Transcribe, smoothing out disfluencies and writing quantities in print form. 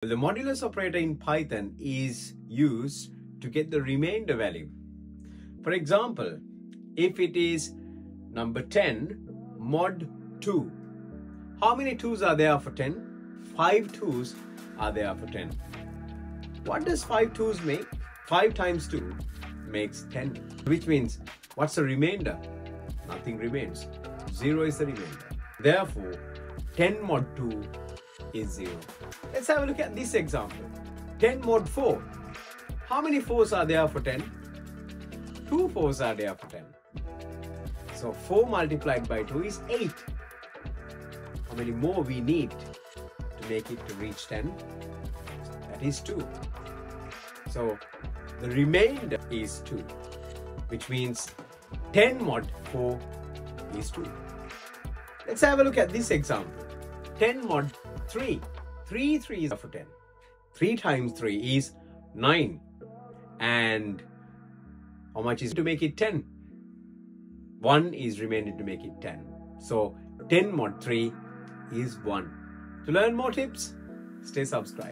The modulus operator in Python is used to get the remainder value. For example, if it is number 10 mod 2, how many 2's are there for 10? 5 2's are there for 10. What does 5 2's make? 5 times 2 makes 10, which means what's the remainder? Nothing remains. 0 is the remainder. Therefore, 10 mod 2 is 0. Let's have a look at this example. 10 mod 4. How many 4's are there for 10? 2 4's are there for 10. So 4 multiplied by 2 is 8. How many more we need to make it to reach 10? That is 2. So the remainder is 2, which means 10 mod 4 is 2. Let's have a look at this example. 10 mod 3. 3 3's are for 10. 3 times 3 is 9. And how much is to make it 10? 1 is remaining to make it 10. So 10 mod 3 is 1. To learn more tips, stay subscribed.